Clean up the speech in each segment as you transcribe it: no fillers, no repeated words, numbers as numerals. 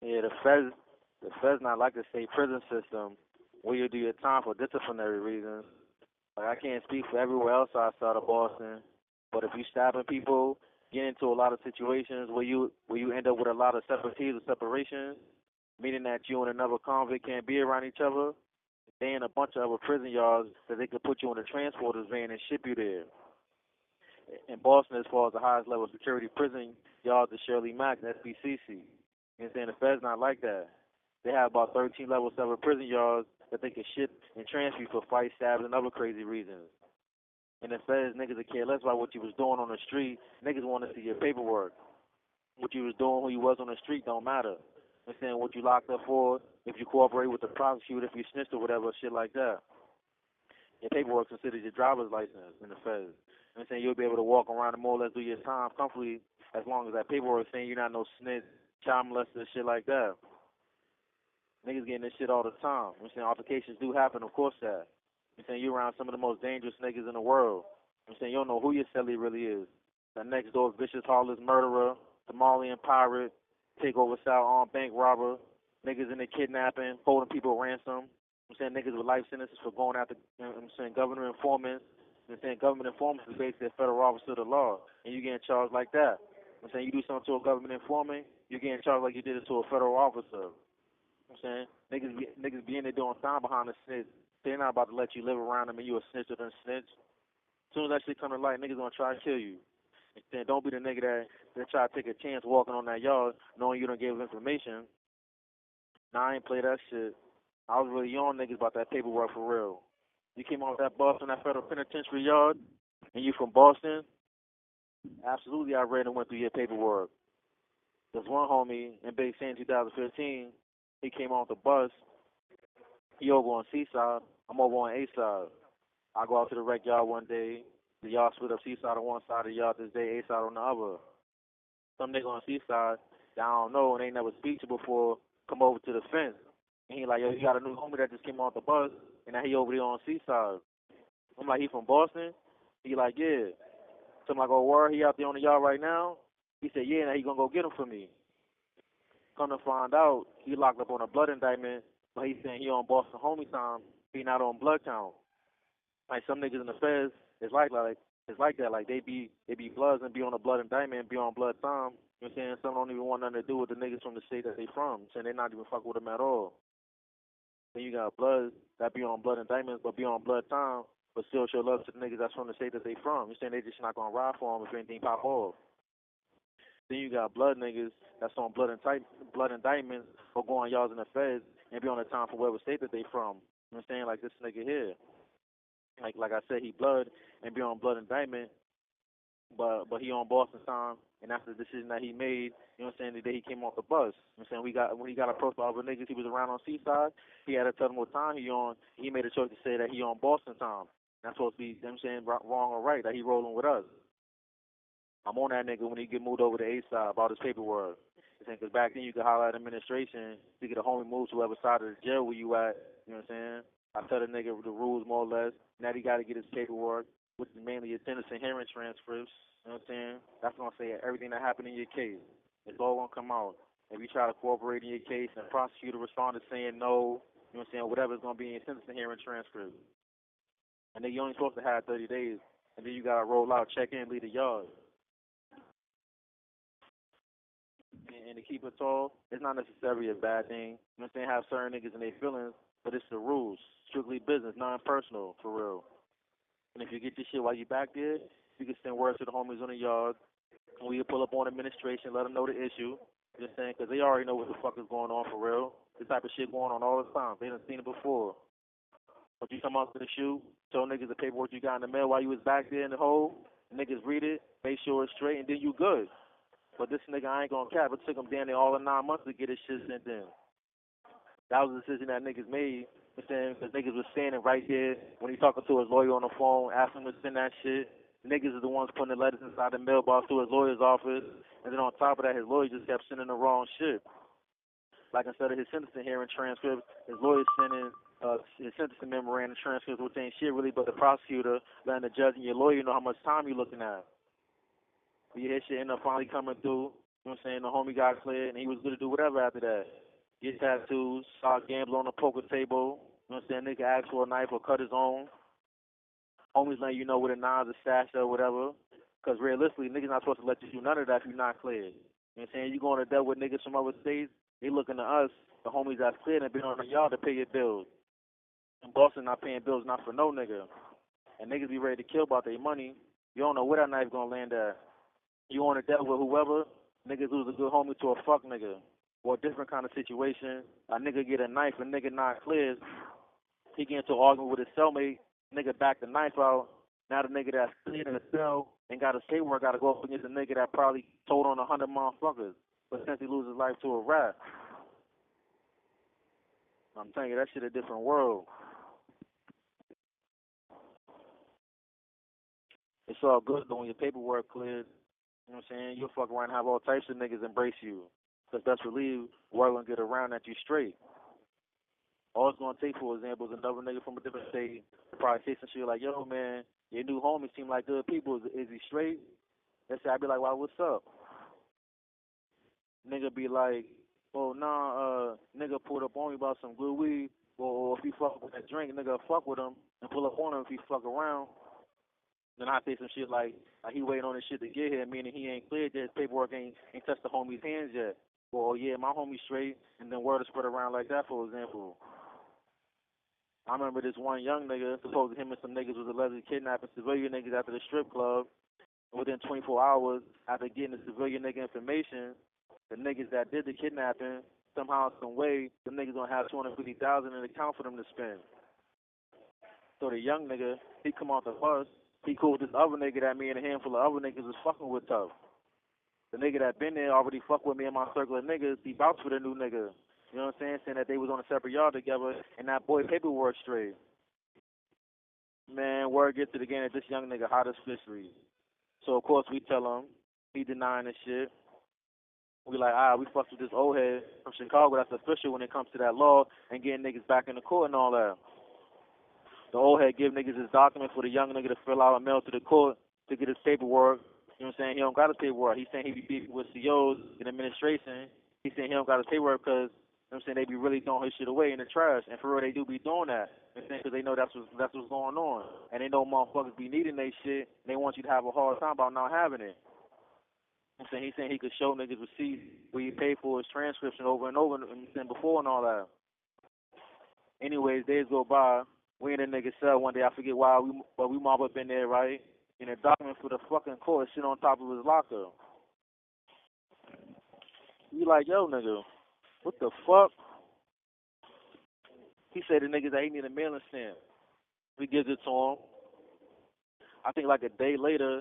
Yeah, the feds not like the state prison system where you do your time for disciplinary reasons. Like I can't speak for everywhere else outside of Boston, but if you stabbing people, get into a lot of situations where you end up with a lot of separaties or separations, meaning that you and another convict can't be around each other. They in a bunch of other prison yards that they could put you in a transporter's van and ship you there. In Boston, as far as the highest level of security prison yards is Shirley Mack, and SBCC. You understand? The Fed's not like that. They have about 13 level 7 prison yards that they can ship and transfer you for fight, stabs, and other crazy reasons. And the Feds, niggas that care less about what you was doing on the street. Niggas want to see your paperwork. What you was doing, who you was on the street, don't matter. You understand? What you locked up for, if you cooperate with the prosecutor, if you snitched or whatever, shit like that. Your paperwork considered your driver's license in the Feds. I'm saying you'll be able to walk around and more or less do your time comfortably as long as that paperwork saying you're not no snitch, child molester, shit like that. Niggas getting this shit all the time. I'm saying altercations do happen, of course that. I'm saying you're around some of the most dangerous niggas in the world. I'm saying you don't know who your celly really is. That next door vicious, heartless murderer, Somalian pirate, takeover style armed bank robber, niggas in the kidnapping, holding people ransom. I'm saying niggas with life sentences for going after, I'm saying government informants. I'm saying government informants is basically a federal officer of the law, and you getting charged like that. I'm saying you do something to a government informant, you're getting charged like you did it to a federal officer. I'm saying niggas be in there doing time behind the snitch. They're not about to let you live around them and you a snitch or done snitch. As soon as that shit come to light, niggas gonna try to kill you. And then don't be the nigga that try to take a chance walking on that yard knowing you don't give information. Nah, I ain't play that shit. I was really on niggas about that paperwork for real. You came off that bus on that federal penitentiary yard and you from Boston, absolutely I read and went through your paperwork. There's one homie in Big Sands 2015, he came off the bus, he over on Seaside, I'm over on A side. I go out to the rec yard one day, the yard split up Seaside on one side of the yard this day, A side on the other. Some nigga on Seaside that I don't know and ain't never speak to before come over to the fence. And he like, yo, you got a new homie that just came off the bus and now he over there on Seaside. I'm like, he from Boston? He like, yeah. So I'm like, oh, word, he out there on the yard right now? He said, yeah, now he gonna go get him for me. Come to find out, he locked up on a blood indictment, but he's saying he on Boston homie time, he not on blood count. Like some niggas in the feds, it's like that. Like they be bloods and be on a blood indictment and be on blood time. You know what I'm saying? Some don't even want nothing to do with the niggas from the state that they from. Saying they not even fuck with them at all. Then you got bloods that be on blood indictments but be on blood time, but still show love to the niggas that's from the state that they from. You saying they just not gonna ride for them if anything pop off. Then you got blood niggas that's on blood indictments for going yards in the feds and be on the time for whatever state that they from. You know what I'm saying? Like this nigga here. Like I said, he blood and be on blood indictment, but he on Boston time, and that's the decision that he made. You know what I'm saying? The day he came off the bus. You know what I'm saying? When he got approached by other niggas, he was around on Seaside. He had to tell them what time he on. He made a choice to say that he on Boston time. That's supposed to be, you know what I'm saying, wrong or right that he rolling with us. I'm on that nigga when he get moved over to A side about his paperwork. Because back then you could holler at administration to get a homie moved to whoever side of the jail where you at. You know what I'm saying? I tell the nigga the rules more or less. Now he got to get his paperwork, which is mainly attendance and hearing transcripts. You know what I'm saying? That's gonna say everything that happened in your case. It's all gonna come out. If you try to cooperate in your case and the prosecutor responded saying no, you know what I'm saying? Whatever's gonna be in your sentencing hearing transcript. And then you only supposed to have 30 days, and then you gotta roll out, check in, leave the yard. And to keep it tall, it's not necessarily a bad thing. You know what I'm saying? Have certain niggas in their feelings, but it's the rules. Strictly business, non-personal, for real. And if you get this shit while you back there, you can send word to the homies on the yard, and we can pull up on administration, let them know the issue. You know what I'm saying? Because they already know what the fuck is going on for real. This type of shit going on all the time. They done seen it before. But you come out to the shoe, tell niggas the paperwork you got in the mail while you was back there in the hole, niggas read it, make sure it's straight, and then you good. But this nigga, I ain't gonna cap. It took him down there all of 9 months to get his shit sent in. That was a decision that niggas made. You know what I'm saying? Because niggas was standing right there when he talking to his lawyer on the phone, asking him to send that shit. Niggas is the ones putting the letters inside the mailbox to his lawyer's office. And then on top of that, his lawyer just kept sending the wrong shit. Like instead of his sentencing hearing transcripts, his lawyer sending his sentencing memorandum transcripts, which ain't shit really, but the prosecutor letting the judge and your lawyer know how much time you looking at. But yeah, his shit ended up finally coming through. You know what I'm saying? The homie got cleared, and he was good to do whatever after that. Get tattoos, start gambling on the poker table. You know what I'm saying? Nigga ask for a knife or cut his own. Homies letting you know where the knives are stashed or whatever. Because realistically, niggas not supposed to let you do none of that if you're not cleared. You know what I'm saying? You going to deal with niggas from other states, they looking to us, the homies that's cleared and been on the yard to pay your bills. And Boston not paying bills not for no nigga. And niggas be ready to kill about their money. You don't know where that knife gonna land at. You want to deal with whoever, niggas who's a good homie to a fuck nigga. Or a different kind of situation. A nigga get a knife, a nigga not cleared. He get into an argument with his cellmate. Nigga back the knife out. Now the nigga that's cleared in the cell ain't got a state work, got to go up against a nigga that probably told on 100 motherfuckers. But since he loses his life to a rat. I'm telling you, that shit a different world. It's all good though when your paperwork cleared. You know what I'm saying? You'll fuck around and have all types of niggas embrace you. Because best believe, word gonna get around at you straight. All it's gonna take, for example, is another nigga from a different state to probably say some shit like, yo, man, your new homies seem like good people. Is he straight? Let's say I'd be like, well, what's up? Nigga be like, oh, nah, nigga pulled up on me about some good weed. Or if he fuck with that drink, nigga fuck with him and pull up on him if he fuck around. Then I say some shit like he waiting on this shit to get here, meaning he ain't cleared yet, his paperwork ain't touched the homie's hands yet. Well, yeah, my homie straight, and then word is spread around like that, for example. I remember this one young nigga, supposed him and some niggas was allegedly kidnapping civilian niggas after the strip club. Within 24 hours, after getting the civilian nigga information, the niggas that did the kidnapping, somehow, some way, the niggas gonna have 250,000 in the account for them to spend. So the young nigga, he come off the bus, he cool with this other nigga that me and a handful of other niggas was fucking with tough. The nigga that been there already fuck with me and my circle of niggas, he vouched for the new nigga. You know what I'm saying? Saying that they was on a separate yard together and that boy paperwork straight. Man, word gets to the game that this young nigga hot as fishery. So of course we tell him, he denying this shit. We like, we fucked with this old head from Chicago that's official when it comes to that law and getting niggas back in the court and all that. The old head give niggas his document for the young nigga to fill out and mail to the court to get his paperwork. You know what I'm saying? He don't got his paperwork. He's saying he be beefing with COs in administration. He's saying he don't got his paperwork because, you know what I'm saying, they be really throwing his shit away in the trash. And for real, they do be doing that. You know what I'm saying? Because they know that's what's going on. And they know motherfuckers be needing they shit. And they want you to have a hard time about not having it. You know what I'm saying? He's saying he could show niggas receipts where he paid for his transcription over and over and before and all that. Anyways, days go by. We in a nigga cell one day. I forget why we mob up in there, right? And the document for the fucking court shit on top of his locker. We like, yo, nigga, what the fuck? He said the niggas that he need a mailing stamp. We gives it to him. I think like a day later,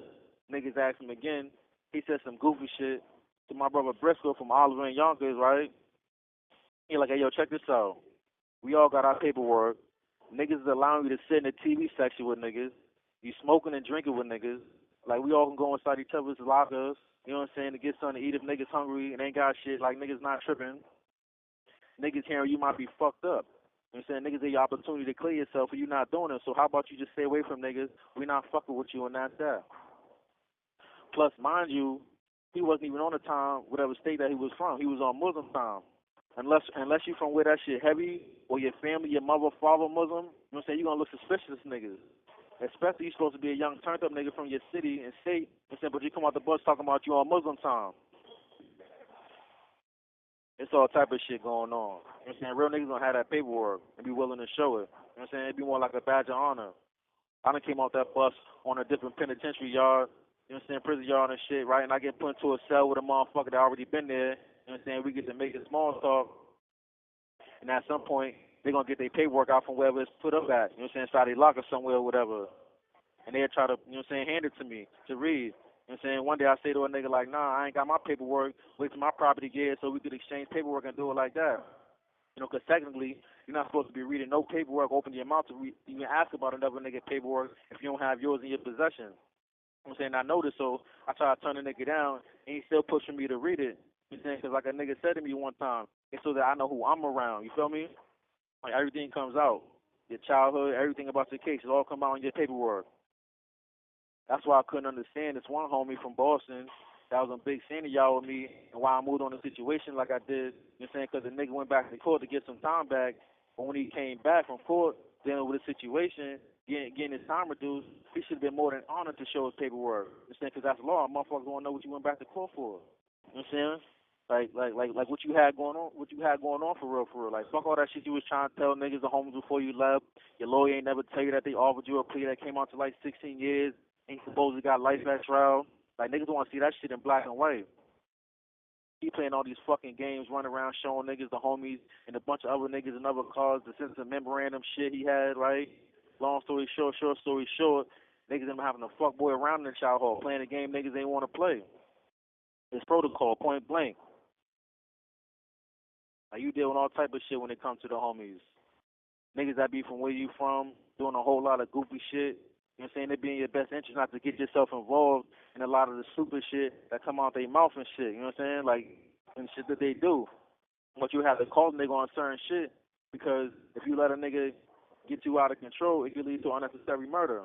niggas asked him again. He said some goofy shit to my brother Briscoe from Oliver and Yonkers, right? He like, hey, yo, check this out. We all got our paperwork. Niggas is allowing you to sit in the TV section with niggas. You smoking and drinking with niggas. Like, we all can go inside each other's lockers, you know what I'm saying, to get something to eat if niggas hungry and ain't got shit. Like, niggas not tripping. Niggas hearing you might be fucked up. You know what I'm saying? Niggas get your opportunity to clear yourself and you not doing it. So how about you just stay away from niggas? We not fucking with you and that's that. Plus, mind you, he wasn't even on the time, whatever state that he was from. He was on Muslim time. Unless you from where that shit heavy, or your family, your mother, father Muslim, you know what I'm saying, you gonna look suspicious niggas. Especially you supposed to be a young turned up nigga from your city and state, you know what I'm saying, but you come out the bus talking about you on Muslim time. It's all type of shit going on. You know what I'm saying? Real niggas gonna have that paperwork and be willing to show it. You know what I'm saying? It'd be more like a badge of honor. I done came off that bus on a different penitentiary yard, you know what I'm saying, prison yard and shit, right? And I get put into a cell with a motherfucker that already been there. You know what I'm saying? We get to make a small talk. And at some point, they're going to get their paperwork out from wherever it's put up at. You know what I'm saying? Inside their locker somewhere or whatever. And they'll try to, you know what I'm saying, hand it to me to read. You know what I'm saying? One day I say to a nigga like, nah, I ain't got my paperwork. Wait till my property gets so we could exchange paperwork and do it like that. You know, because technically, you're not supposed to be reading no paperwork, open your mouth to even ask about another nigga paperwork if you don't have yours in your possession. You know what I'm saying? I know this, so I try to turn the nigga down, and he's still pushing me to read it. You know what I'm saying? Because like a nigga said to me one time, it's so that I know who I'm around. You feel me? Like everything comes out. Your childhood, everything about your case, it all come out in your paperwork. That's why I couldn't understand this one homie from Boston. That was a big scene of y'all with me, and why I moved on the situation like I did. You know what I'm saying? Because the nigga went back to court to get some time back, but when he came back from court dealing with the situation, getting his time reduced, he should have been more than honored to show his paperwork. You know what I'm saying? Because that's law. Motherfuckers want to know what you went back to court for. You know what I'm saying? Like what you had going on, for real. Like fuck all that shit you was trying to tell niggas the homies before you left. Your lawyer ain't never tell you that they offered you a plea that came out to like 16 years. Ain't supposedly got life at trial. Like niggas want to see that shit in black and white. He playing all these fucking games, running around showing niggas the homies and a bunch of other niggas in other cars the sense of memorandum shit he had, right? Long story short, niggas them having a fuck boy around in the child hall, playing a game niggas ain't want to play. It's protocol, point blank. Like you deal with all type of shit when it comes to the homies. Niggas that be from where you from, doing a whole lot of goofy shit. You know what I'm saying? It be in your best interest not to get yourself involved in a lot of the stupid shit that come out their mouth and shit. You know what I'm saying? Like, and shit that they do. But you have to call a nigga on certain shit because if you let a nigga get you out of control, it could lead to unnecessary murder.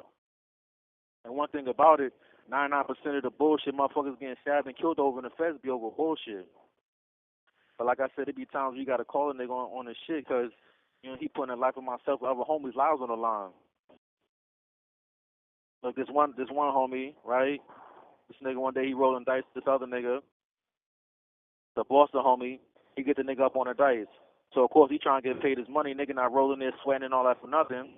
And one thing about it, 99% of the bullshit motherfuckers getting stabbed and killed over in the feds be over bullshit. But like I said, it be times you got to call a nigga on this shit because, you know, he putting the life of myself and other homies' lives on the line. Look, this one homie, right? This nigga one day he rolling dice with this other nigga, the Boston homie. He get the nigga up on the dice. So of course he trying to get paid his money. Nigga not rolling there sweating and all that for nothing.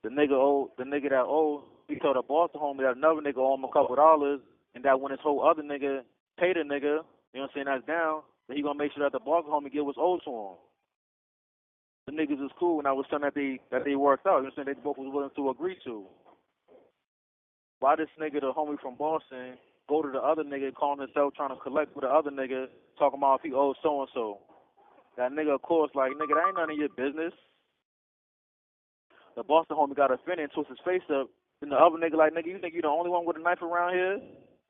The nigga that owed, he told the Boston homie that another nigga owe him a couple dollars, and that when his whole other nigga paid the nigga, you know what I'm saying, that's down, then he gonna make sure that the Boston homie get what's owed to him. The niggas was cool, and I was something that they worked out. You know what I'm saying? They both was willing to agree to. Why this nigga, the homie from Boston, go to the other nigga calling himself trying to collect with the other nigga, talking about if he owes so and so. That nigga, of course, like nigga, that ain't none of your business. The Boston homie got offended and twisted his face up. And the other nigga like, nigga, you think you the only one with a knife around here?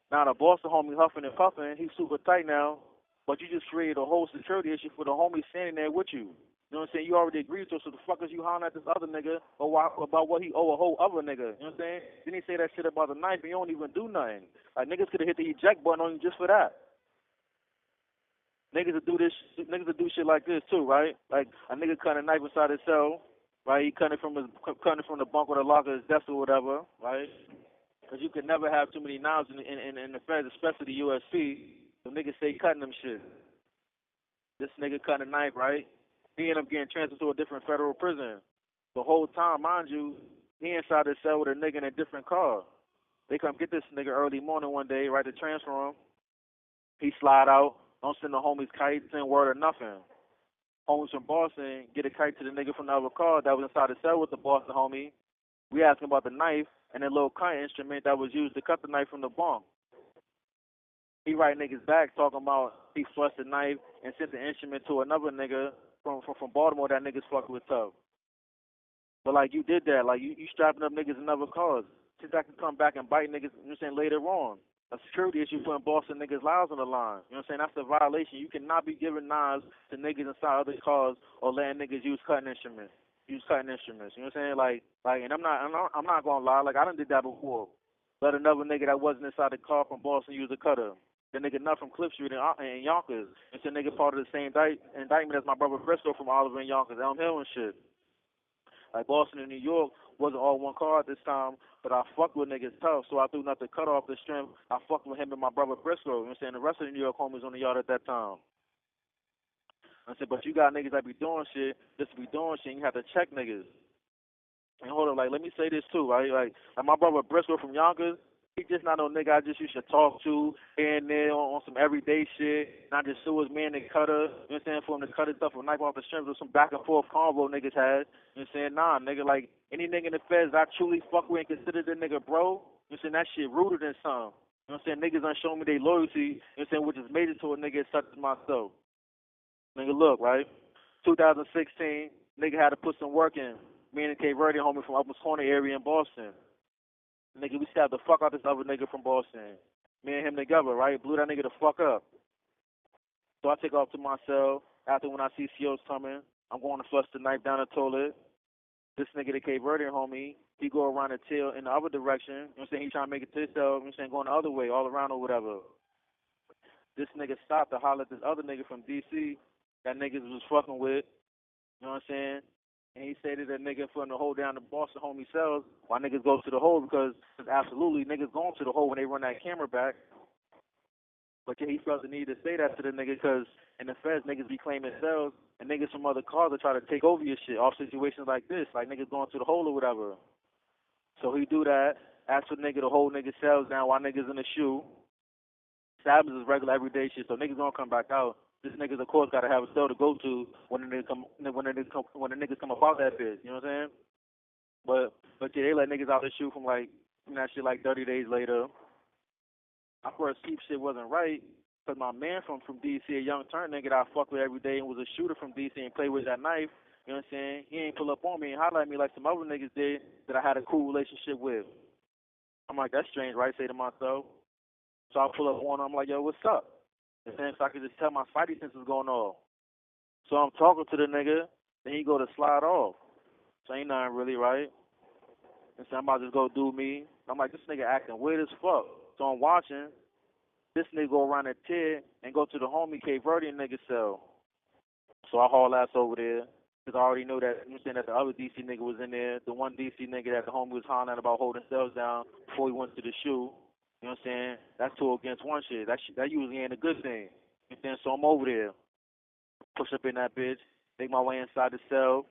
Now the Boston homie huffing and puffing, he's super tight now. But you just created a whole security issue for the homie standing there with you. You know what I'm saying? You already agreed to it, so the fuck is you hollering at this other nigga about what he owe a whole other nigga? You know what I'm saying? Then he say that shit about the knife and you don't even do nothing. Like niggas could have hit the eject button on you just for that. Niggas would do shit like this too, right? Like a nigga cut a knife inside his cell, right? He cut it from the bunk or the locker, his desk or whatever, right? Because you can never have too many knives in the feds, especially the USP. So niggas stay cutting them shit. This nigga cut a knife, right? He ended up getting transferred to a different federal prison. The whole time, mind you, he inside his cell with a nigga in a different car. They come get this nigga early morning one day, right, to transfer him. He slide out, don't send the homies kites, send word or nothing. Homies from Boston get a kite to the nigga from the other car that was inside the cell with the Boston homie. We asked him about the knife and the little kite instrument that was used to cut the knife from the bunk. He write niggas back talking about he flushed the knife and sent the instrument to another nigga from Baltimore that niggas fucking with tough. But like you did that, like you strapping up niggas in other cars. Since that can come back and bite niggas, you know what I'm saying, later on. A security issue putting Boston niggas' lives on the line. You know what I'm saying? That's a violation. You cannot be giving knives to niggas inside other cars or letting niggas use cutting instruments. You know what I'm saying? Like, and I'm not gonna lie. Like I done did that before. Let another nigga that wasn't inside the car from Boston use a cutter. The nigga Nut from Cliff Street in Yonkers. It's a nigga part of the same indictment as my brother Bristol from Oliver and Yonkers, Elm Hill and shit. Like Boston and New York wasn't all one car at this time, but I fucked with niggas tough, so I threw Nut to cut off the strength. I fucked with him and my brother Briscoe. You know what I'm saying? The rest of the New York homies on the yard at that time. I said, but you got niggas that be doing shit, just be doing shit, and you have to check niggas. And hold on, like, let me say this too, right? Like my brother Briscoe from Yonkers, he just not no nigga I just used to talk to here and there on some everyday shit. And I just sue his man and cutter, you know what I'm saying, for him to cut his stuff or knife off the strings or some back and forth convo niggas had. You know what I'm saying? Nah, nigga, like, any nigga in the feds I truly fuck with and consider the nigga bro, you know what I'm saying, that shit rooted in something. You know what I'm saying? Niggas done show me their loyalty, you know what I'm saying, which is major to a nigga such as myself. Nigga, look, right? 2016, nigga had to put some work in. Me and K Verde homie from Upper's Corner area in Boston. Nigga, we stabbed the fuck out this other nigga from Boston. Me and him together, right? Blew that nigga the fuck up. So I take off to my cell. After when I see COs coming, I'm going to flush the knife down the toilet. This nigga, the Cape Verdean homie, he go around the tail in the other direction. You know what I'm saying? He trying to make it to his cell. You know what I'm saying? Going the other way, all around or whatever. this nigga stopped to holler at this other nigga from DC that niggas was fucking with. You know what I'm saying? And he said that the nigga from the hole down the Boston homie cells, why niggas go to the hole because absolutely niggas going to the hole when they run that camera back. But yeah, he felt the need to say that to the nigga because in the feds, niggas be claiming cells and niggas from other cars will try to take over your shit off situations like this, like niggas going to the hole or whatever. So he do that, ask for nigga to hold niggas cells down while niggas in the shoe. Sabbath is regular everyday shit, so niggas gonna come back out. This niggas of course gotta have a cell to go to when the niggas come up out that bitch. You know what I'm saying? But yeah, they let niggas out the shoe from like that shit like 30 days later. I first peep shit wasn't right because my man from DC, a young turn nigga that I fuck with every day and was a shooter from DC and played with that knife. You know what I'm saying? He ain't pull up on me and holler at me like some other niggas did that I had a cool relationship with. I'm like, that's strange, right? Say to myself. So I pull up on him. I'm like, yo, what's up? And then so I could just tell my spidey sense is going off. So I'm talking to the nigga, then he go to slide off. So ain't nothing really right. And so I'm about to just go do me. I'm like, this nigga acting weird as fuck. So I'm watching. This nigga go around a tier and go to the homie Cape Verdean nigga cell. So I haul ass over there. Because I already know that, you know, saying that the other DC nigga was in there. The one DC nigga that the homie was hollering about holding cells down before he went to the shoe. You know what I'm saying? That's 2 against 1 shit. That usually ain't a good thing. You know what I'm saying? So I'm over there. Push up in that bitch. Make my way inside the cell.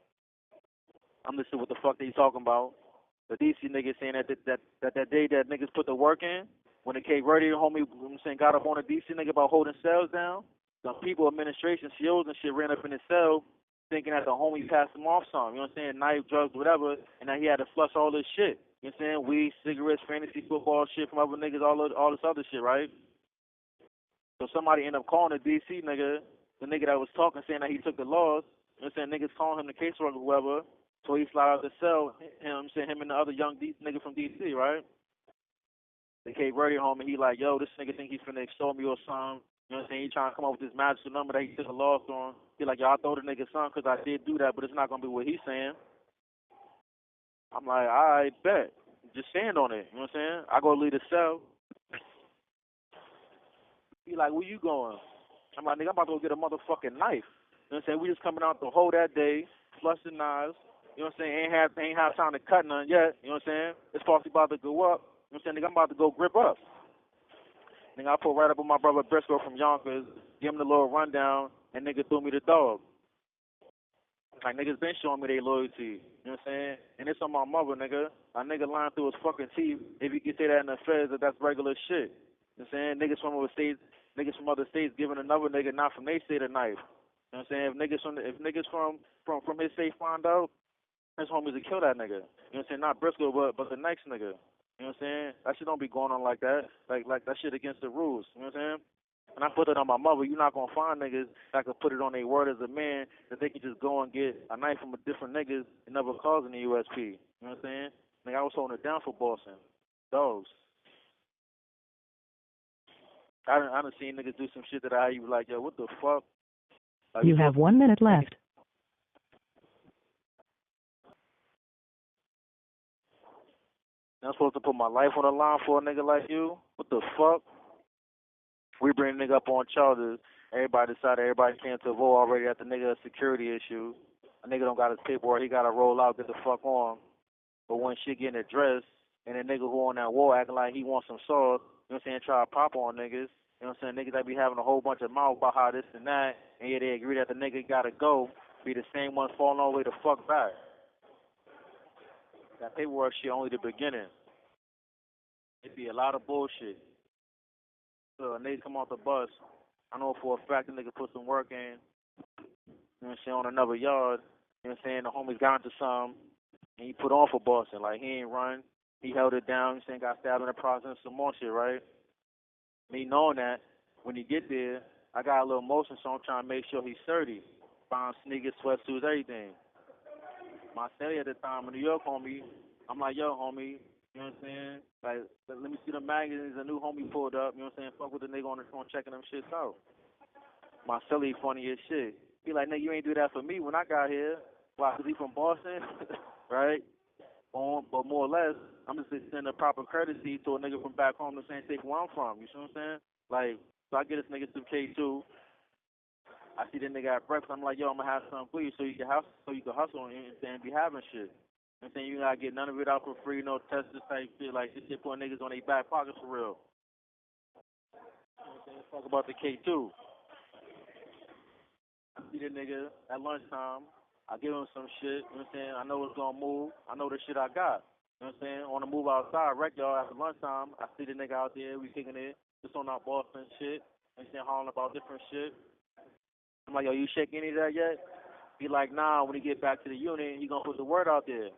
I'm listening what the fuck they talking about. The DC nigga saying that day that niggas put the work in, when the Cape Verde homie, you know what I'm saying, got up on a DC nigga about holding cells down, some people, administration, COs and shit ran up in his cell thinking that the homie passed him off some, you know what I'm saying, knife, drugs, whatever, and that he had to flush all this shit. You know what I'm saying? Weed, cigarettes, fantasy football shit from other niggas, all this other shit, right? So somebody ended up calling the DC nigga, the nigga that was talking, saying that he took the loss. You know what I'm saying? Niggas calling him the caseworker or whoever. So he slide out the cell, him and the other young nigga from DC, right? The Cape Verde homie, he like, yo, this nigga think he's finna extort me or something. You know what I'm saying? He trying to come up with this magical number that he took a loss on. He like, yo, I throw the nigga some because I did do that, but it's not going to be what he's saying. I'm like, all right, bet. Just stand on it. You know what I'm saying? I go leave the cell. He like, where you going? I'm like, nigga, I'm about to go get a motherfucking knife. You know what I'm saying? We just coming out the hole that day, flushing knives. You know what I'm saying? Ain't have time to cut none yet. You know what I'm saying? It's possibly about to go up. You know what I'm saying? Nigga, I'm about to go grip up. Nigga, I pull right up with my brother Briscoe from Yonkers, give him the little rundown, and nigga threw me the dog. Like, niggas been showing me their loyalty. You know what I'm saying? And it's on my mother, nigga. A nigga lying through his fucking teeth. If you can say that in the feds, that's regular shit. You know what I'm saying? Niggas from other states giving another nigga not from their state a knife. You know what I'm saying? If niggas from his state find out, his homies will kill that nigga. You know what I'm saying? Not Briscoe, but the next nigga. You know what I'm saying? That shit don't be going on like that. Like that shit against the rules. You know what I'm saying? And I put it on my mother. You're not gonna find niggas that could put it on their word as a man that they can just go and get a knife from a different niggas and never causing the USP. You know what I'm saying? Nigga, I was holding it down for Boston. Dogs. I done seen niggas do some shit that I was like, yo, what the fuck? Like, you have 1 minute left. I'm supposed to put my life on the line for a nigga like you? What the fuck? We bring a nigga up on charges. Everybody decided everybody came to a vote already at the nigga a security issue. A nigga don't got his paperwork. He got to roll out, get the fuck on. But when shit getting addressed, and the nigga who on that wall acting like he wants some sauce, you know what I'm saying, try to pop on niggas. You know what I'm saying? Niggas that be having a whole bunch of mouth about how this and that, and yeah, they agree that the nigga got to go, be the same one falling all the way the fuck back. That paperwork shit only the beginning. It be a lot of bullshit. So a nigga come off the bus, I know for a fact the nigga put some work in, you know what I'm saying, on another yard. You know what I'm saying? The homies got into some, and he put on for Boston. Like, he ain't run. He held it down. You know what I'm saying? Got stabbed in the process, some more shit, right? Me knowing that, when he get there, I got a little motion, so I'm trying to make sure he's sturdy. Found sneakers, sweatsuits, everything. My steady at the time in New York, homie, I'm like, yo, homie, you know what I'm saying? Like, let me see the magazines. A new homie pulled up, you know what I'm saying? Fuck with the nigga on the phone checking them shits out. My celly funny as shit. He like, nigga, you ain't do that for me when I got here. Why, because he from Boston? Right? But more or less, I'm just extending a proper courtesy to a nigga from back home the same state where I'm from. You see what I'm saying? Like, So I get this nigga some K2. I see that nigga at breakfast. I'm like, yo, I'm gonna have something for you so you can hustle and be having shit. I'm saying you gotta get none of it out for free, no test this type shit. Like this shit putting niggas on their back pockets for real. You know what I'm saying? Let's talk about the K2. I see the nigga at lunchtime. I give him some shit. You know what I'm saying? I know it's gonna move. I know the shit I got. You know what I'm saying? On the move outside, wreck y'all after lunchtime. I see the nigga out there. We kicking it. Just on our Boston shit. You know what I'm saying? Hollering about different shit. I'm like, yo, you shake any of that yet? He like, nah, when he get back to the unit, he gonna put the word out there.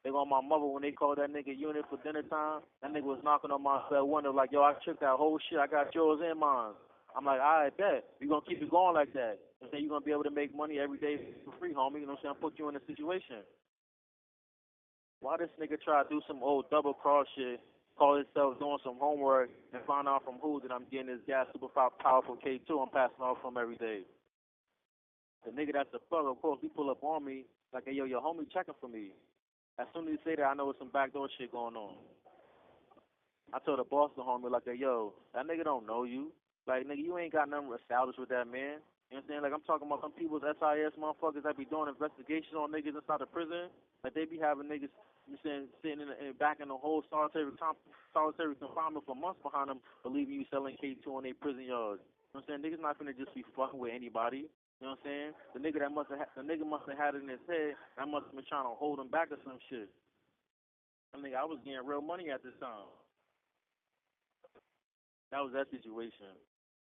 They go on my mother when they called that nigga unit for dinner time. That nigga was knocking on my cell window like, yo, I took that whole shit. I got yours and mine. I'm like, all right, bet. You gonna keep it going like that. You know you gonna be able to make money every day for free, homie. You know what I'm saying? Put you in a situation. Why this nigga try to do some old double cross shit, call himself doing some homework, and find out from who that I'm getting this gas super powerful K2 I'm passing off from every day? The nigga that's the plug, of course, he pull up on me like, hey, yo, your homie checking for me. As soon as he say that, I know there's some backdoor shit going on. I told the boss, the homie, like, hey, yo, that nigga don't know you. Like, nigga, you ain't got nothing established with that man. You know what I'm saying? Like, I'm talking about some people's SIS motherfuckers that be doing investigations on niggas inside the prison. Like, they be having niggas, you know what I'm saying, sitting back in the whole solitary confinement for months behind them, believing you selling K2 on their prison yards. You know what I'm saying? Niggas not finna just be fucking with anybody. You know what I'm saying? The nigga must have had it in his head. I must have been trying to hold him back or some shit. I mean, I was getting real money at this time. That was that situation.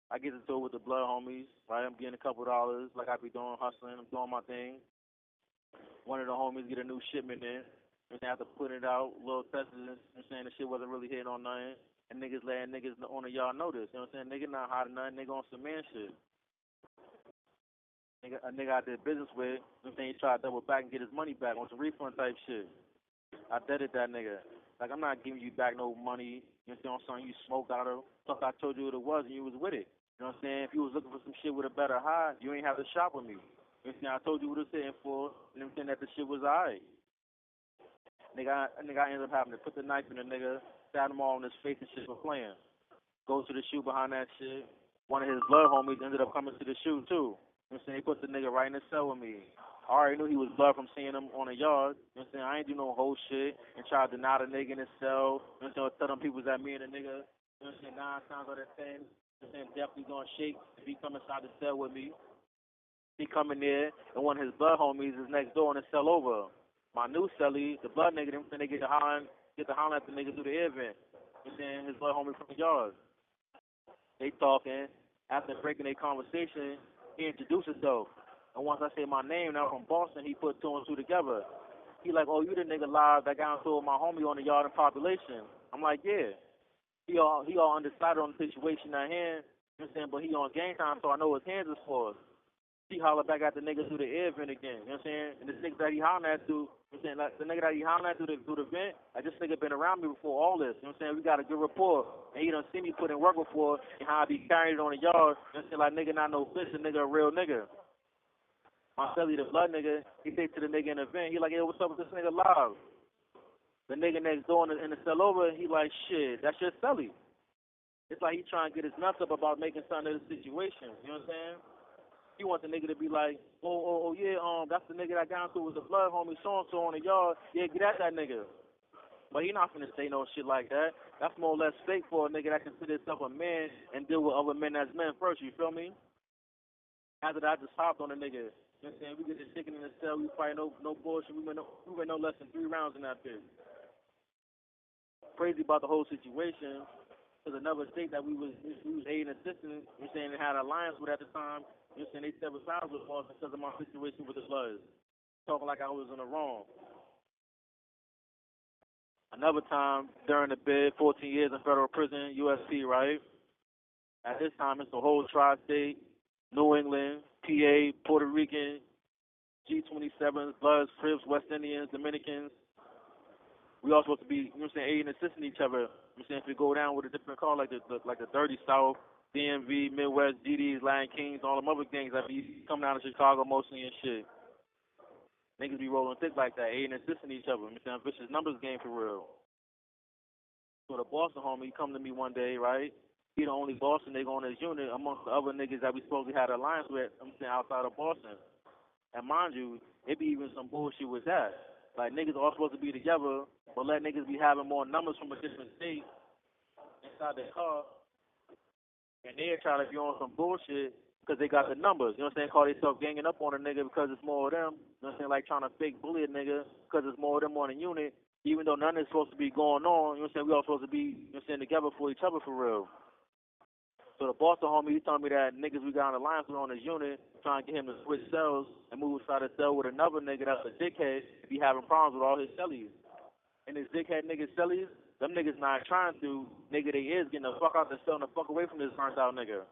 I get into it with the blood homies, right? I'm getting a couple dollars, like I be doing, hustling. I'm doing my thing. One of the homies get a new shipment in, and they have to put it out, little tests, and saying the shit wasn't really hitting on nothing. And niggas letting niggas on the yard notice. You know what I'm saying? Nigga not hiding nothing. Nigga on some man shit. A nigga I did business with, you know what I'm saying, he tried to double back and get his money back on some refund type shit. I deaded that nigga. Like, I'm not giving you back no money. You know what I'm saying? Something you smoked out of. Plus, I told you what it was and you was with it. You know what I'm saying? If you was looking for some shit with a better high, you ain't have to shop with me. You know what I'm saying? I told you what it was sitting for. You know what I'm saying? That the shit was alright. I ended up having to put the knife in the nigga, stab him all in his face and shit for playing. Go to the shoe behind that shit. One of his blood homies ended up coming to the shoe, too. You know what I'm saying? He put the nigga right in the cell with me. I already knew he was blood from seeing him on the yard. You know what I'm saying? I ain't do no whole shit and try to deny the nigga in his cell. You know what I'm saying? Tell them people that me and the nigga, you know what I'm saying, 9 times out of 10, you know what I'm saying, definitely gonna shake if he come inside the cell with me. He come in there, and one of his blood homies is next door in the cell over. My new cellie, the blood nigga, them they get to hollering at the nigga through the air vent. You know what I'm saying? His blood homie from the yard. They talking. After breaking their conversation, he introduced himself. And once I say my name, now from Boston, he put two and two together. He like, oh, you the nigga live that got into my homie on the yard and population. I'm like, yeah. He all undecided on the situation at hand. You know what I'm saying? But he on game time, so I know his hands is for us. He holler back at the nigga through the air vent again. You know what I'm saying? And this nigga that he hollering at through, you know what I'm saying? Like the nigga that he hollering at through the vent, like this nigga been around me before all this. You know what I'm saying? We got a good rapport. And he done see me put in work before and how I be carrying it on the yard. You know what I'm saying? Like nigga not no bitch, a nigga a real nigga. My celly, the blood nigga, he say to the nigga in the vent, he like, yo, what's up with this nigga live? The nigga next door in the cell over, he like, shit, that's your celly. It's like he trying to get his nuts up about making something of the situation. You know what I'm saying? He want the nigga to be like, oh, yeah, that's the nigga that got into with the blood homie so-and-so on the yard. Yeah, get at that nigga. But he not finna say no shit like that. That's more or less fake for a nigga that consider himself a man and deal with other men as men first, you feel me? After that, I just hopped on the nigga. You know what I'm saying? We get the chicken in the cell, we fight no bullshit. We went no less than 3 rounds in that bitch. Crazy about the whole situation. Because another state that we was aiding and assisting, you know what I'm saying, and had an alliance with at the time, you know what I'm saying, they severed sides with us because of my situation with the Bloods. Talking like I was in the wrong. Another time, during the bid, 14 years in federal prison, USP, right? At this time, it's the whole tri-state, New England, PA, Puerto Rican, G27s, Bloods, Crips, West Indians, Dominicans. We all supposed to be, you know what I'm saying, aiding and assisting each other. You know what I'm saying, if we go down with a different call like the Dirty South, DMV, Midwest, GDs, Lion Kings, all them other gangs that be coming out of Chicago mostly and shit. Niggas be rolling thick like that, aiding and assisting each other. You know what I'm saying, vicious numbers game for real. So the Boston homie, he come to me one day, right? he the only Boston nigga on his unit amongst the other niggas that we supposedly had an alliance with, I'm saying, outside of Boston. And mind you, it be even some bullshit with that. Like, niggas all supposed to be together, but let niggas be having more numbers from a different state inside their car, and they're trying to be on some bullshit because they got the numbers. You know what I'm saying? Call themselves ganging up on a nigga because it's more of them. You know what I'm saying? Like trying to fake bully a nigga because it's more of them on a unit, even though none is supposed to be going on. You know what I'm saying? We all supposed to be, you know what I'm saying, together for each other for real. So the Boston homie, he told me that niggas we got an alliance with on his unit, trying to get him to switch cells and move inside a cell with another nigga that's a dickhead, be having problems with all his cellies. And his dickhead niggas cellies, them niggas not trying to, nigga they is getting the fuck out the cell and the fuck away from this burnt out nigga.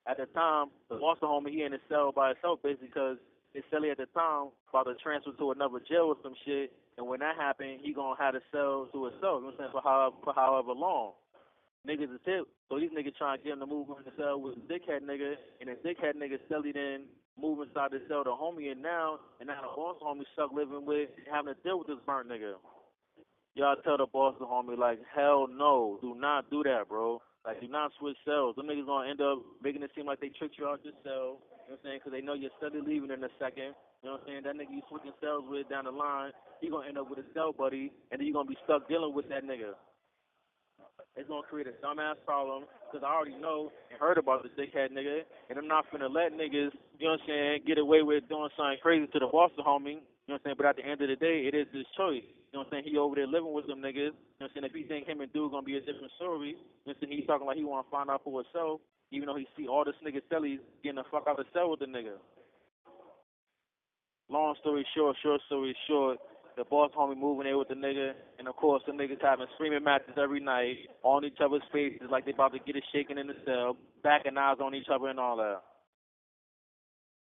At the time, the Boston homie, he in his cell by himself basically because his cellie at the time about to transfer to another jail or some shit, and when that happened, he gonna have the cell to himself, you know what I'm saying, for however long. Niggas is hip, so these niggas trying to get him to move in the cell with the dickhead nigga, and the dickhead nigga cellie then move inside the cell the homie and now the Boston homie stuck living with, having to deal with this burnt nigga. Y'all tell the Boston homie, like, hell no, do not do that, bro. Like, do not switch cells. Them niggas gonna end up making it seem like they tricked you out your cell, you know what I'm saying, because they know you're steadily leaving in a second. You know what I'm saying? That nigga you switching cells with down the line, he gonna end up with a cell buddy, and then you gonna be stuck dealing with that nigga. It's gonna create a dumbass problem, because I already know and heard about this dickhead nigga, and I'm not finna let niggas, you know what I'm saying, get away with doing something crazy to the Boston homie, you know what I'm saying, but at the end of the day, it is his choice. You know what I'm saying? He over there living with them niggas. You know what I'm saying? If he think him and dude gonna be a different story, you know what I'm saying? He's talking like he wanna find out for himself, even though he see all this nigga cellies getting the fuck out of the cell with the nigga. Long story short, the boss homie moving in with the nigga, and of course the niggas having screaming matches every night on each other's faces like they about to get it shaken in the cell, backing eyes on each other and all that.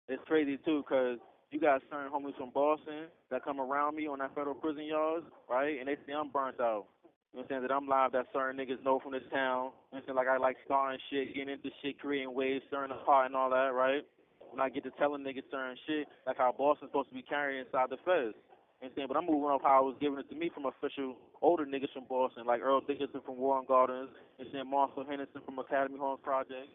It's crazy too, cause you got certain homies from Boston that come around me on that federal prison yards, right? And they say I'm burnt out. You know what I'm saying? That I'm live that certain niggas know from this town. You know what I'm saying? Like I like starting shit, getting into shit, creating waves, stirring the pot and all that, right? When I get to telling niggas certain shit, like how Boston's supposed to be carrying inside the feds. You know what I'm saying? But I'm moving off how it was given it to me from official older niggas from Boston, like Earl Dickinson from Warren Gardens, you know what I'm saying? Marshall Henderson from Academy Homes Project.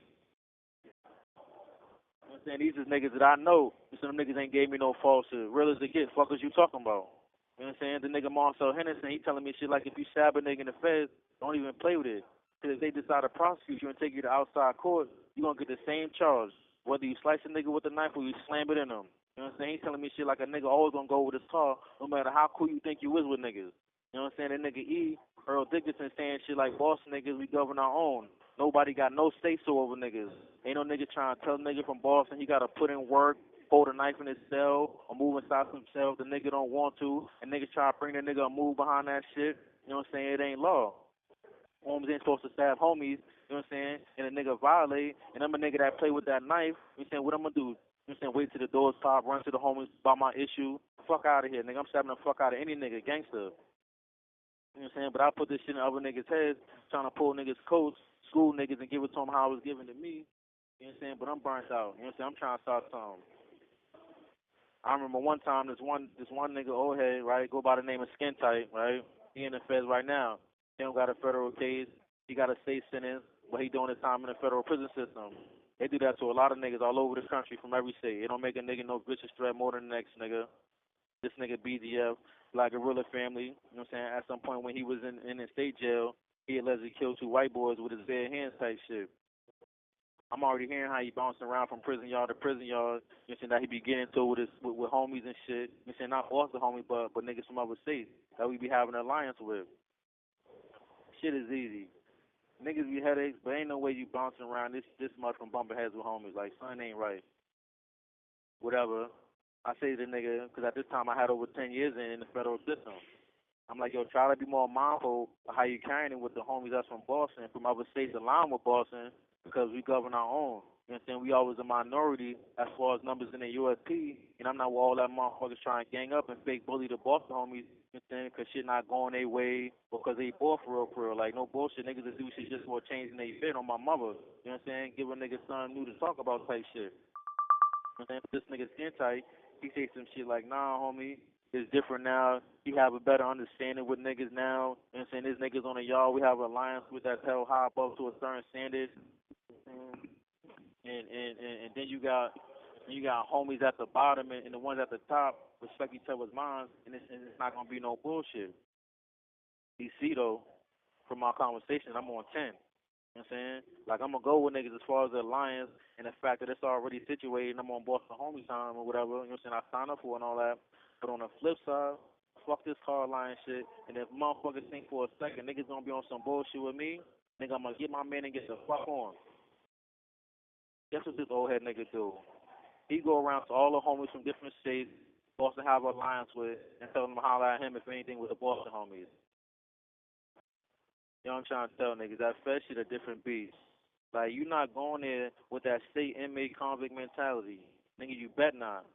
You know what I'm saying? These is niggas that I know. So them niggas ain't gave me no falsehood. Real as it gets, fuck is you talking about? You know what I'm saying? The nigga Marcel Henderson, he telling me shit like if you stab a nigga in the face, don't even play with it. Because if they decide to prosecute you and take you to outside court, you going to get the same charge. Whether you slice a nigga with a knife or you slam it in him. You know what I'm saying? He's telling me shit like a nigga always going to go with his car, no matter how cool you think you is with niggas. You know what I'm saying? That nigga E, Earl Dickinson, saying shit like Boston niggas, we govern our own. Nobody got no say-so over niggas. Ain't no nigga trying to tell a nigga from Boston he got to put in work, hold a knife in his cell, or move inside some cell the nigga don't want to, and niggas try to bring the nigga a move behind that shit. You know what I'm saying? It ain't law. Homies ain't supposed to stab homies, you know what I'm saying, and a nigga violate, and I'm a nigga that play with that knife, you know what I'm saying, what I'm gonna do? You know what I'm saying, wait till the doors pop, run to the homies about my issue, fuck out of here, nigga, I'm stabbing the fuck out of any nigga, gangster. You know what I'm saying, but I put this shit in other niggas' heads, trying to pull niggas' coats, school niggas, and give it to them how it was given to me, you know what I'm saying, but I'm burnt out, you know what I'm saying, I'm trying to start something. I remember one time this one nigga old head, right, go by the name of Skin Tight, right? He in the feds right now. He don't got a federal case. He got a state sentence, but he doing his time in the federal prison system. They do that to a lot of niggas all over the country from every state. It don't make a nigga no vicious threat more than the next nigga. This nigga BGF, like Gorilla Family, you know what I'm saying? At some point when he was in the state jail, he allegedly killed two white boys with his bare hands type shit. I'm already hearing how he bouncing around from prison yard to prison yard. You know, saying that he be getting into it with homies and shit. You know, saying not Boston homies, but niggas from other states that we be having an alliance with. Shit is easy. Niggas be headaches, but ain't no way you bouncing around this much from bumping heads with homies. Like, something ain't right. Whatever. I say to the nigga, because at this time I had over 10 years in the federal system. I'm like, yo, try to be more mindful of how you carrying it with the homies that's from Boston, from other states aligned with Boston, because we govern our own. You know what I'm saying? We always a minority as far as numbers in the USP, and I'm not with all that motherfuckers trying to gang up and fake bully the Boston homies, you know what I'm saying? Because shit not going their way, because they both for real. Like, no bullshit. Niggas that do shit just for changing their fit on my mother. You know what I'm saying? Give a nigga something new to talk about type shit. You know what I'm saying? This nigga Skin Tight, he say some shit like, nah, homie, It's different now. You have a better understanding with niggas now. You know what I'm saying? There's niggas on the yard. We have an alliance with that's held high up to a certain standard. And then you got homies at the bottom and the ones at the top respect each other's minds, and it's not gonna be no bullshit. You see though, from our conversation, I'm on 10. You know what I'm saying? Like, I'm going to go with niggas as far as the alliance and the fact that it's already situated and I'm on Boston homie time or whatever. You know what I'm saying? I signed up for it and all that. But on the flip side, fuck this car alliance shit. And if motherfuckers think for a second niggas going to be on some bullshit with me, nigga, I'm going to get my man and get the fuck on. Guess what this old head nigga do? He go around to all the homies from different states Boston have an alliance with and tell them to holler at him if anything with the Boston homies. You know what I'm trying to tell niggas? That Fed shit a different beast. Like, you not going there with that state inmate convict mentality. Nigga, you bet not.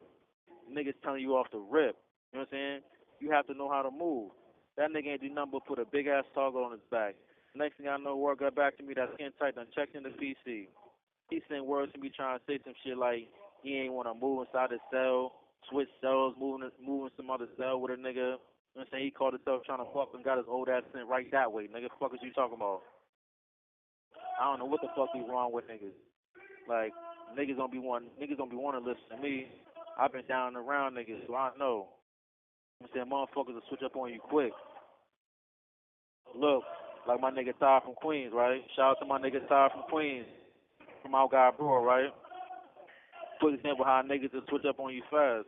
Niggas telling you off the rip. You know what I'm saying? You have to know how to move. That nigga ain't do nothing but put a big ass target on his back. Next thing I know, word got back to me that skin tight done checked in the PC. He sent words to me trying to say some shit like he ain't want to move inside the cell, switch cells, moving some other cell with a nigga. You know what I'm saying? He called himself trying to fuck and got his old ass sent right that way. Nigga, fuck is you talking about? I don't know what the fuck be wrong with niggas. Like, niggas gonna be wanting to listen to me. I've been down and around niggas, so I know. You know what I'm saying? Motherfuckers will switch up on you quick. Look, like my nigga Ty from Queens, right? Shout out to my nigga Ty from Queens, from Out God Brewer, right? Quick example how niggas will switch up on you fast,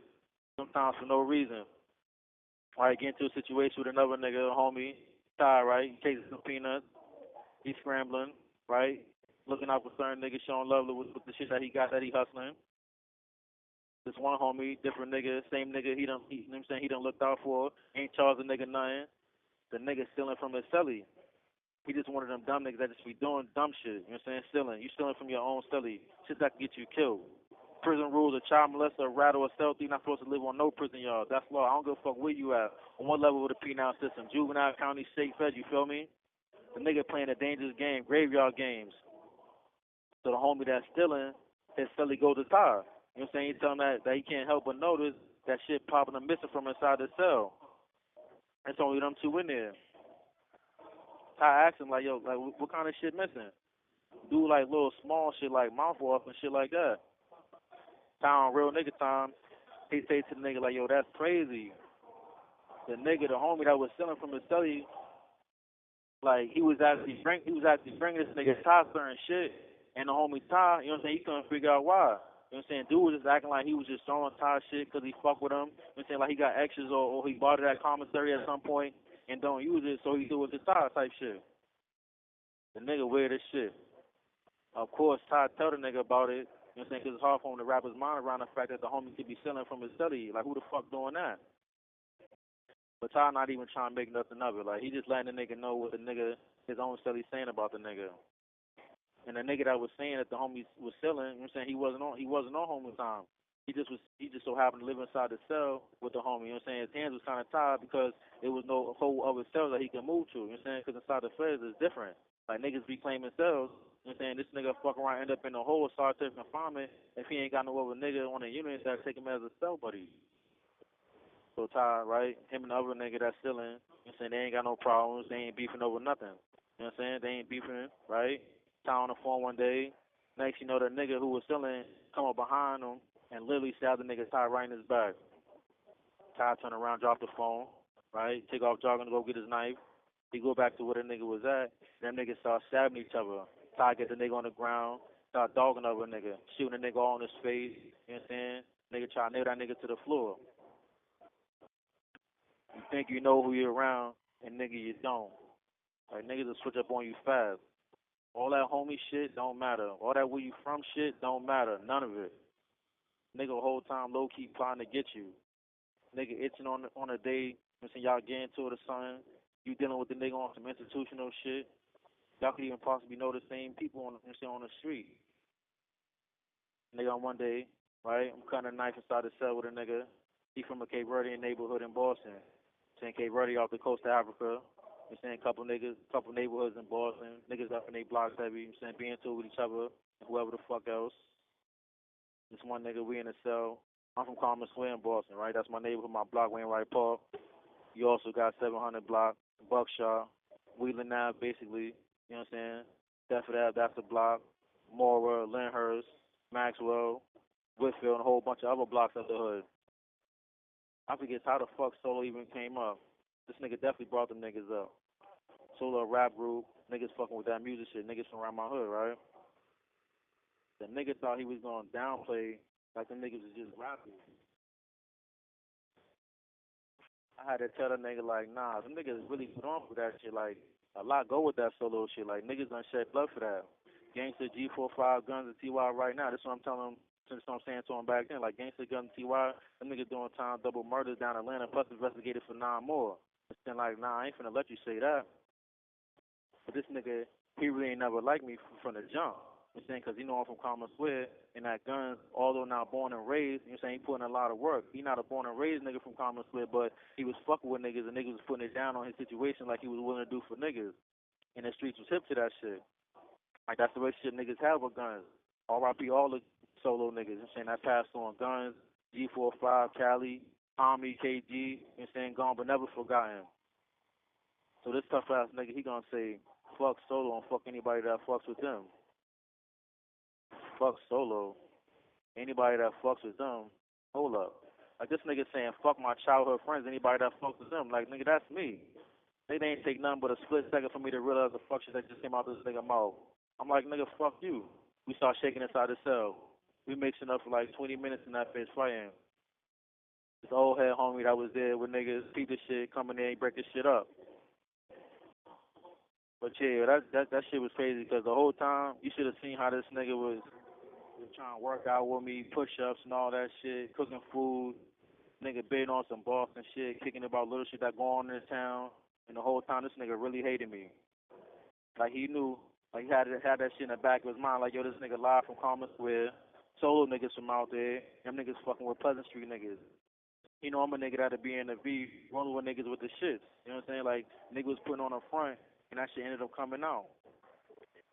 sometimes for no reason. Right, get into a situation with another nigga, homie, Ty, right? He tastes some peanuts. He's scrambling, right? Looking out for certain niggas, showing love with the shit that he got that he hustling. This one homie, different nigga, same nigga you know what I'm saying, he done looked out for, ain't charged the nigga nothing. The nigga stealing from his celly. He just one of them dumb niggas that just be doing dumb shit, you know what I'm saying, stealing. You stealing from your own celly. Shit that can get you killed. Prison rules, a child molester, a rattle, a stealthy, not supposed to live on no prison yard. That's law. I don't give a fuck where you at. On what level of the penal system? Juvenile, county, state, fed, you feel me? The nigga playing a dangerous game, graveyard games. So the homie that's stealing, his celly goes to Ty. You know what I'm saying? He telling that he can't help but notice that shit popping and missing from inside the cell. It's only them two in there. Ty asked him, like, yo, like, what kind of shit missing? Do like little small shit like mouth off and shit like that. Ty on real nigga time, he say to the nigga, like, yo, that's crazy. The nigga, the homie that was stealing from his celly, like, he was actually bringing this nigga Ty certain shit, and the homie Ty, you know what I'm saying, he couldn't figure out why. You know what I'm saying? Dude was just acting like he was just throwing Ty shit because he fuck with him. You know what I'm saying? Like he got extras or he bought it at commissary at some point and don't use it, so he do it with the Ty type shit. The nigga weird as shit. Of course, Ty tell the nigga about it. You know what I'm saying? Because it's hard for him to wrap his mind around the fact that the homie could be stealing from his study. Like, who the fuck doing that? But Ty not even trying to make nothing of it. Like, he just letting the nigga know what the nigga, his own study saying about the nigga. And the nigga that was saying that the homie was stealing, you know what I'm saying, he wasn't on homie time. He just so happened to live inside the cell with the homie, you know what I'm saying? His hands was kind of tied because there was no whole other cell that he could move to, you know what I'm saying? Because inside the feds is different. Like, niggas be claiming cells, you know what I'm saying? This nigga fuck around, end up in a hole of solitary confinement if he ain't got no other nigga on the unit that take him as a cell buddy. So Ty, right, him and the other nigga that's stealing, you know what I'm saying, they ain't got no problems, they ain't beefing over nothing. You know what I'm saying? They ain't beefing, right? Ty on the phone one day. Next, you know, the nigga who was stealing come up behind him and literally stabbed the nigga Ty right in his back. Ty turn around, drop the phone, right? Take off jogging to go get his knife. He go back to where the nigga was at. Them niggas start stabbing each other. Ty get the nigga on the ground, start dogging over a nigga, shooting the nigga all in his face. You know what I'm saying? Nigga try to nail that nigga to the floor. You think you know who you're around, and nigga you don't. Like, niggas will switch up on you fast. All that homie shit don't matter. All that where you from shit don't matter. None of it. Nigga the whole time low key plotting to get you. Nigga itching on a day, missing y'all getting to it or something. You dealing with the nigga on some institutional shit. Y'all could even possibly know the same people on the street. Nigga on one day, right? I'm cutting a knife inside the cell with a nigga. He from a Cape Verdean neighborhood in Boston. Saying Cape Verde off the coast of Africa. I'm saying couple neighborhoods in Boston, niggas up in they blocks heavy, I'm saying being two with each other, and whoever the fuck else. This one nigga, we in a cell, I'm from Carmen Square in Boston, right? That's my neighborhood, my block, Wainwright Park. You also got 700 block, Buckshot, Wheeling Ave, basically. You know what I'm saying? Deptford Ave, that's the block. Mora, Lyndhurst, Maxwell, Whitfield, and a whole bunch of other blocks of the hood. I forget how the fuck Solo even came up. This nigga definitely brought them niggas up. Solo rap group, niggas fucking with that music shit, niggas from around my hood, right? The nigga thought he was gonna downplay like the niggas was just rapping. I had to tell the nigga like, nah, them niggas really put on for that shit. Like, a lot go with that Solo shit. Like, niggas done shed blood for that. Gangsta G45 guns and TY right now. That's what I'm telling him. That's what I'm saying to him back then. Like, Gangsta guns and TY, them niggas doing time double murders down in Atlanta, plus investigated for 9 more. It's been like, nah, I ain't finna let you say that. But this nigga, he really ain't never liked me from the jump. You know what I'm saying? Because he know I'm from Common Square, and that guns, although not born and raised, you know what I'm saying, he putting a lot of work. He not a born and raised nigga from Common Square, but he was fucking with niggas, and niggas was putting it down on his situation like he was willing to do for niggas. And the streets was hip to that shit. Like, that's the way shit niggas have with guns. R.I.P. all the Solo niggas, you know what I'm saying, that passed on guns, G45, Cali, Tommy, KG, you know what I'm saying, gone but never forgotten. So this tough ass nigga, he gonna say, fuck Solo and fuck anybody that fucks with them. Fuck Solo. Anybody that fucks with them, hold up. Like this nigga saying, fuck my childhood friends, anybody that fucks with them. Like, nigga, that's me. They ain't take nothing but a split second for me to realize the fuck shit that just came out this nigga mouth. I'm like, nigga, fuck you. We start shaking inside the cell. We mixing up for like 20 minutes in that bitch fighting. This old head homie that was there with niggas, peep the shit, coming in, break this shit up. But yeah, that shit was crazy because the whole time you should have seen how this nigga was trying to work out with me, push-ups and all that shit, cooking food, nigga bidding on some Boston shit, kicking about little shit that go on in the town, and the whole time this nigga really hated me. Like he knew, like he had that shit in the back of his mind, like yo, this nigga live from Common Square, Solo niggas from out there, them niggas fucking with Pleasant Street niggas. You know I'm a nigga that'll be in the V, rolling with niggas with the shits. You know what I'm saying? Like nigga was putting on a front, and that shit ended up coming out.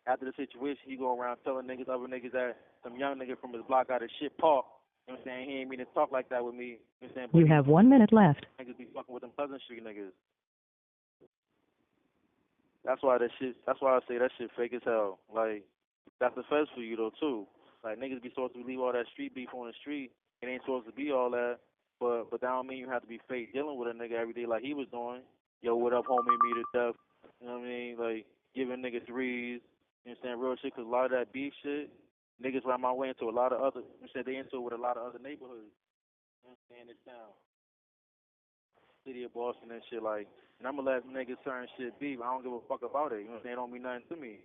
After the situation, he go around telling niggas, other niggas that some young nigga from his block got his shit parked. You know what I'm saying? He ain't mean to talk like that with me. You know what I'm saying? But You have 1 minute left. Niggas be fucking with them Pleasant Street niggas. That's why I say that shit fake as hell. Like, that's the feds for you though too. Like niggas be supposed to leave all that street beef on the street. It ain't supposed to be all that. But that don't mean you have to be fake dealing with a nigga every day like he was doing. Yo, what up, homie, me to death. You know what I mean? Like giving niggas threes. You know what I'm saying? Real shit, 'cause a lot of that beef shit, niggas run my way into a lot of other. You know, they into it with a lot of other neighborhoods. You know what I'm saying? It's down. City of Boston and shit like, and I'ma let niggas certain shit beef. I don't give a fuck about it. You know what I'm saying? It don't mean nothing to me.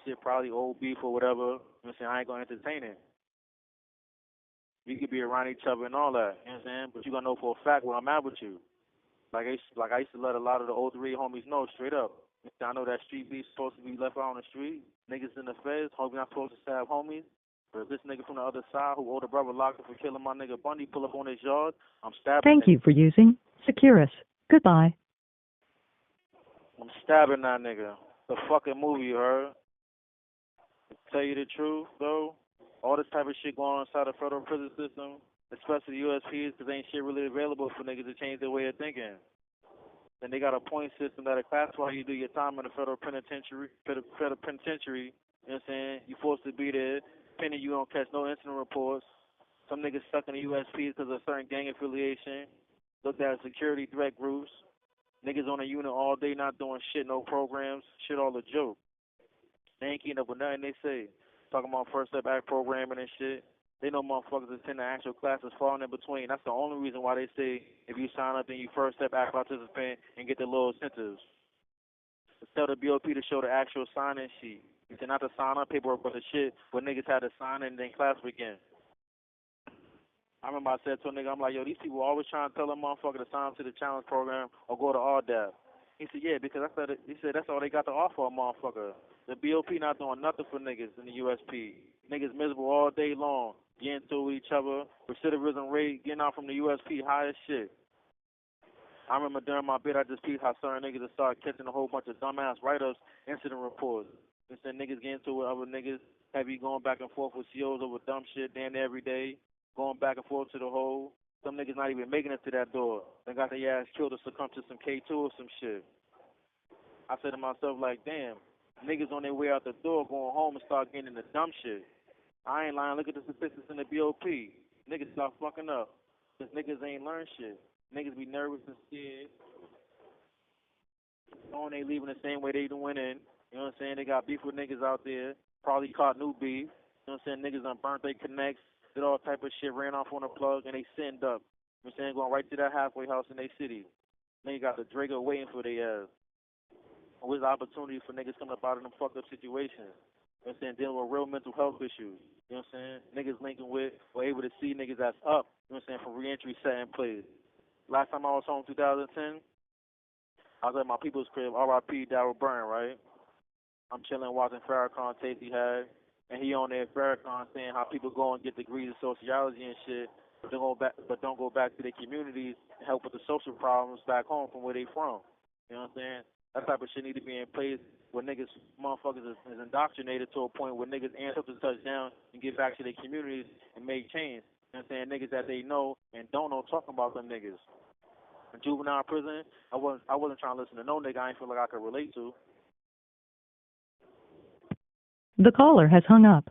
Shit probably old beef or whatever. You know what I'm saying? I ain't gonna entertain it. We could be around each other and all that. You know what I'm saying? But you gonna know for a fact where I'm at with you. Like I used to let a lot of the old three homies know straight up. I know that street beef supposed to be left out on the street. Niggas in the feds, homie not supposed to stab homies. But if this nigga from the other side who older brother locked up for killing my nigga Bundy pull up on his yard, I'm stabbing Thank nigga. you for using Securus. Goodbye. I'm stabbing that nigga. The fucking movie, you heard? To tell you the truth, though, all this type of shit going on inside the federal prison system, especially the USPs, because ain't shit really available for niggas to change their way of thinking. Then they got a point system that'll classify you do your time in the federal penitentiary. You know what I'm saying? You forced to be there. Pending you don't catch no incident reports. Some niggas stuck in the USPs because of certain gang affiliation. Looked at as security threat groups. Niggas on a unit all day not doing shit, no programs. Shit all a joke. They ain't keeping up with nothing they say. Talking about First Step Act programming and shit. They know motherfuckers attend the actual classes falling in between. That's the only reason why they say if you sign up then you First Step Act participant and get the little incentives. Tell the BOP to show the actual sign-in sheet. You say not to sign up paperwork, but the shit where niggas had to sign in and then class begin. I remember I said to a nigga, I'm like, yo, these people always trying to tell a motherfucker to sign up to the challenge program or go to RDAP. He said, yeah, because he said that's all they got to offer a motherfucker. The BOP not doing nothing for niggas in the USP. Niggas miserable all day long, getting to each other. Recidivism rate getting out from the USP high as shit. I remember during my bid, I just peeped how certain niggas would start catching a whole bunch of dumbass write-ups, incident reports. And said niggas getting to it with other niggas, have you going back and forth with COs over dumb shit damn near every day. going back and forth to the hole. Some niggas not even making it to that door. They got their ass killed or succumb to some K2 or some shit. I said to myself, like, damn, niggas on their way out the door going home and start getting into dumb shit. I ain't lying. Look at the statistics in the BOP. Niggas start fucking up. Because niggas ain't learn shit. Niggas be nervous and scared. Knowing they leaving the same way they went in. You know what I'm saying? They got beef with niggas out there. Probably caught new beef. You know what I'm saying? Niggas done burnt their connects. Did all type of shit. Ran off on a plug and they send up. You know what I'm saying? Going right to that halfway house in their city. Then you got the Draco waiting for their ass. Where's the opportunity for niggas coming up out of them fucked up situations? You know what I'm saying? Dealing with real mental health issues. You know what I'm saying? Niggas linking with, or able to see niggas that's up. You know what I'm saying? From reentry setting plays. Last time I was home, 2010, I was at my people's crib, R.I.P. Darryl Byrne, right? I'm chilling watching Farrakhan tape he had, and he on there, Farrakhan, saying how people go and get degrees in sociology and shit, but don't go back to their communities and help with the social problems back home from where they from. You know what I'm saying? That type of shit need to be in place where niggas, motherfuckers is indoctrinated to a point where niggas answer to touch down and get back to their communities and make change. You know what I'm saying? Niggas that they know and don't know talking about them niggas. In juvenile prison, I wasn't trying to listen to no nigga I ain't feel like I could relate to. The caller has hung up.